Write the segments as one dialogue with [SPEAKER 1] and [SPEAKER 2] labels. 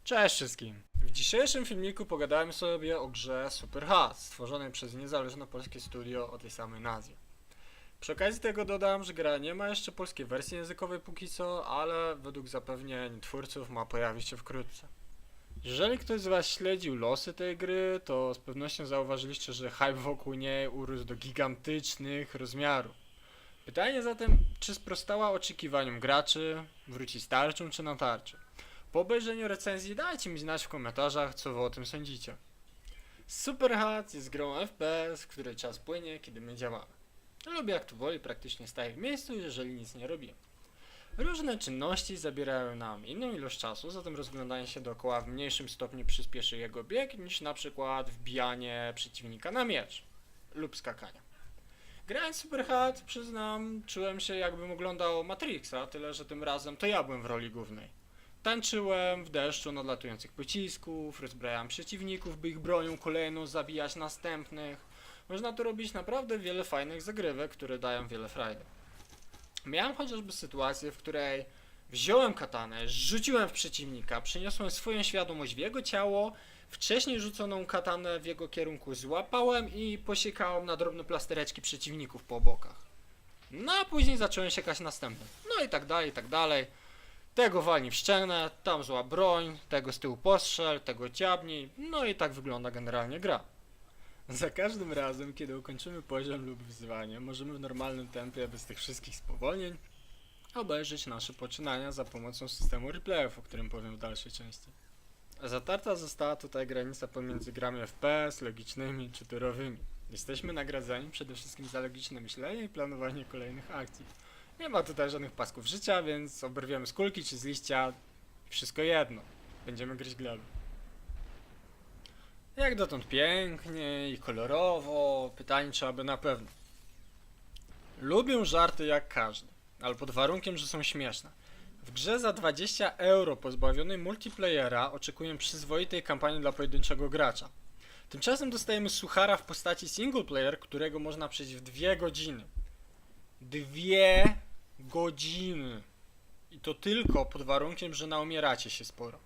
[SPEAKER 1] Cześć wszystkim! W dzisiejszym filmiku pogadałem sobie o grze Superhot, stworzonej przez niezależne polskie studio o tej samej nazwie. Przy okazji tego dodam, że gra nie ma jeszcze polskiej wersji językowej póki co, ale według zapewnień twórców ma pojawić się wkrótce. Jeżeli ktoś z Was śledził losy tej gry, to z pewnością zauważyliście, że hype wokół niej urósł do gigantycznych rozmiarów. Pytanie zatem, czy sprostała oczekiwaniom graczy, wróci z tarczą czy na tarczy? Po obejrzeniu recenzji dajcie mi znać w komentarzach, co wy o tym sądzicie. Superhot jest grą FPS, w której czas płynie, kiedy my działamy. Lubię jak tu woli praktycznie staję w miejscu, jeżeli nic nie robię. Różne czynności zabierają nam inną ilość czasu, zatem rozglądanie się dookoła w mniejszym stopniu przyspieszy jego bieg niż na przykład wbijanie przeciwnika na miecz lub skakanie. Grając Superhot, przyznam, czułem się jakbym oglądał Matrixa, tyle że tym razem to ja byłem w roli głównej. Tańczyłem w deszczu nadlatujących pocisków, rozbrajałem przeciwników, by ich bronią kolejną zabijać następnych. Można tu robić naprawdę wiele fajnych zagrywek, które dają wiele frajdy. Miałem chociażby sytuację, w której wziąłem katanę, rzuciłem w przeciwnika, przeniosłem swoją świadomość w jego ciało, wcześniej rzuconą katanę w jego kierunku złapałem i posiekałem na drobne plastereczki przeciwników po bokach. No a później zacząłem siekać następny. No i tak dalej, i tak dalej. Tego walnij w ścianę, tam zła broń, tego z tyłu postrzel, tego ciabnij, no i tak wygląda generalnie gra. Za każdym razem, kiedy ukończymy poziom lub wyzwanie, możemy w normalnym tempie, bez tych wszystkich spowolnień, obejrzeć nasze poczynania za pomocą systemu replayów, o którym powiem w dalszej części. Zatarta została tutaj granica pomiędzy grami FPS, logicznymi czy turowymi. Jesteśmy nagradzani przede wszystkim za logiczne myślenie i planowanie kolejnych akcji. Nie ma tutaj żadnych pasków życia, więc oberwiemy z kulki czy z liścia. Wszystko jedno. Będziemy gryźć gleby. Jak dotąd pięknie i kolorowo, pytanie czy aby na pewno. Lubię żarty jak każdy, ale pod warunkiem, że są śmieszne. W grze za 20 euro pozbawionej multiplayera oczekuję przyzwoitej kampanii dla pojedynczego gracza. Tymczasem dostajemy suchara w postaci single player, którego można przejść w 2 godziny. 2 godziny. I to tylko pod warunkiem, że naumieracie się sporo.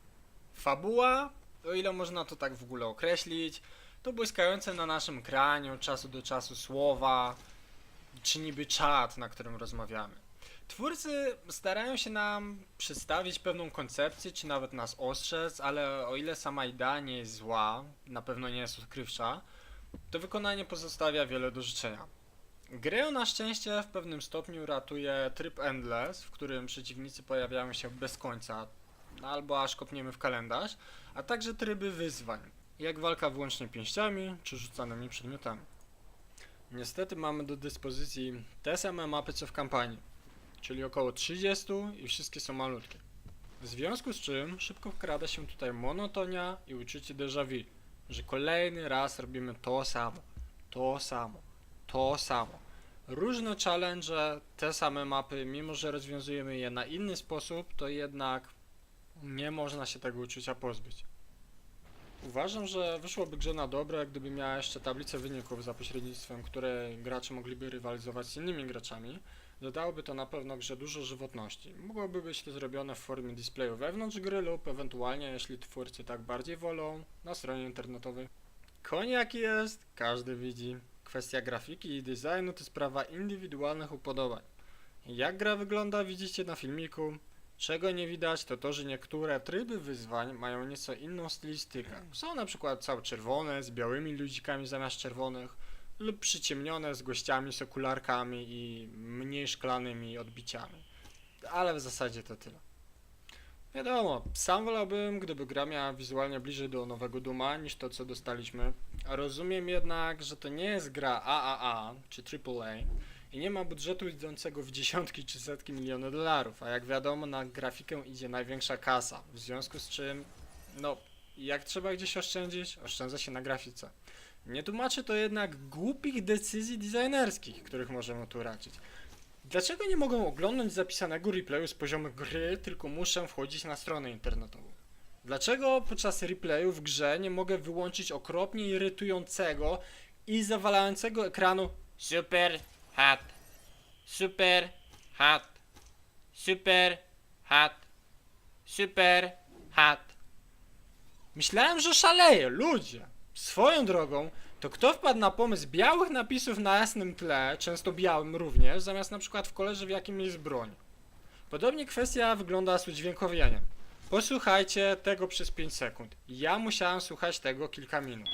[SPEAKER 1] Fabuła, o ile można to tak w ogóle określić, to błyskające na naszym ekranie od czasu do czasu słowa, czy niby czat, na którym rozmawiamy. Twórcy starają się nam przedstawić pewną koncepcję, czy nawet nas ostrzec, ale o ile sama idea nie jest zła, na pewno nie jest odkrywcza, to wykonanie pozostawia wiele do życzenia. Grę na szczęście w pewnym stopniu ratuje tryb Endless, w którym przeciwnicy pojawiają się bez końca, albo aż kopniemy w kalendarz, a także tryby wyzwań, jak walka wyłącznie pięściami, czy rzucanymi przedmiotami. Niestety mamy do dyspozycji te same mapy co w kampanii, czyli około 30 i wszystkie są malutkie. W związku z czym szybko wkrada się tutaj monotonia i uczucie déjà vu, że kolejny raz robimy to samo, to samo, to samo. Różne challenge, te same mapy, mimo że rozwiązujemy je na inny sposób, to jednak nie można się tego uczucia pozbyć. Uważam, że wyszłoby grze na dobre, gdyby miała jeszcze tablicę wyników, za pośrednictwem której gracze mogliby rywalizować z innymi graczami. Dodałoby to na pewno grze dużo żywotności. Mogłoby być to zrobione w formie displayu wewnątrz gry lub ewentualnie, jeśli twórcy tak bardziej wolą, na stronie internetowej. Koń jaki jest, każdy widzi. Kwestia grafiki i designu to sprawa indywidualnych upodobań. Jak gra wygląda, widzicie na filmiku. Czego nie widać, to to, że niektóre tryby wyzwań mają nieco inną stylistykę. Są na przykład całe czerwone, z białymi ludzikami zamiast czerwonych, lub przyciemnione z gościami z okularkami i mniej szklanymi odbiciami. Ale w zasadzie to tyle. Wiadomo, sam wolałbym, gdyby gra miała wizualnie bliżej do nowego Duma niż to, co dostaliśmy. Rozumiem jednak, że to nie jest gra AAA czy AAA i nie ma budżetu idącego w dziesiątki czy setki milionów dolarów, a jak wiadomo na grafikę idzie największa kasa, w związku z czym, no, jak trzeba gdzieś oszczędzić, oszczędza się na grafice. Nie tłumaczy to jednak głupich decyzji designerskich, których możemy tu raczyć. Dlaczego nie mogę oglądać zapisanego replayu z poziomu gry, tylko muszę wchodzić na stronę internetową? Dlaczego podczas replayu w grze nie mogę wyłączyć okropnie irytującego i zawalającego ekranu Super Hot, Super Hot, Super Hot, Super Hot? Myślałem, że szaleję, ludzie. Swoją drogą, to kto wpadł na pomysł białych napisów na jasnym tle, często białym również, zamiast na przykład w kolorze, w jakim jest broń? Podobnie kwestia wygląda z udźwiękowieniem. Posłuchajcie tego przez 5 sekund. Ja musiałem słuchać tego kilka minut.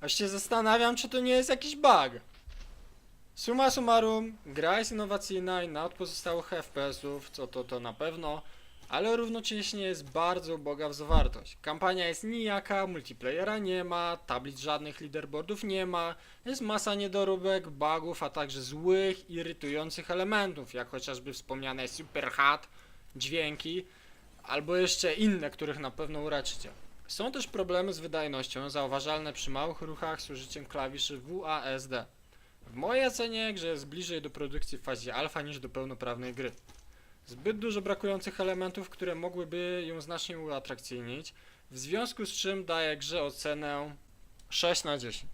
[SPEAKER 1] Aż się zastanawiam, czy to nie jest jakiś bug. Summa summarum, gra jest innowacyjna i nad pozostałych FPS-ów, co to na pewno, ale równocześnie jest bardzo uboga w zawartość. Kampania jest nijaka, multiplayera nie ma, tablic żadnych leaderboardów nie ma, jest masa niedoróbek, bugów, a także złych, irytujących elementów, jak chociażby wspomniane super HUD, dźwięki, albo jeszcze inne, których na pewno uraczycie. Są też problemy z wydajnością, zauważalne przy małych ruchach z użyciem klawiszy WASD. W mojej ocenie grze jest bliżej do produkcji w fazie alfa niż do pełnoprawnej gry. Zbyt dużo brakujących elementów, które mogłyby ją znacznie uatrakcyjnić, w związku z czym daję grze ocenę 6 na 10.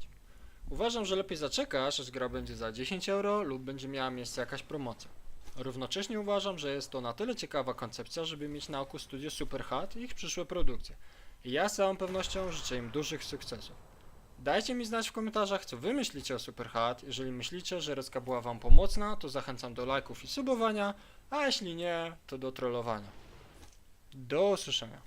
[SPEAKER 1] Uważam, że lepiej zaczekasz, aż gra będzie za 10 euro lub będzie miała miejsce jakaś promocja. Równocześnie uważam, że jest to na tyle ciekawa koncepcja, żeby mieć na oku studio Superhot i ich przyszłe produkcje. I ja z całą pewnością życzę im dużych sukcesów. Dajcie mi znać w komentarzach, co wy myślicie o Superhot. Jeżeli myślicie, że recka była wam pomocna, to zachęcam do lajków i subowania, a jeśli nie, to do trollowania. Do usłyszenia.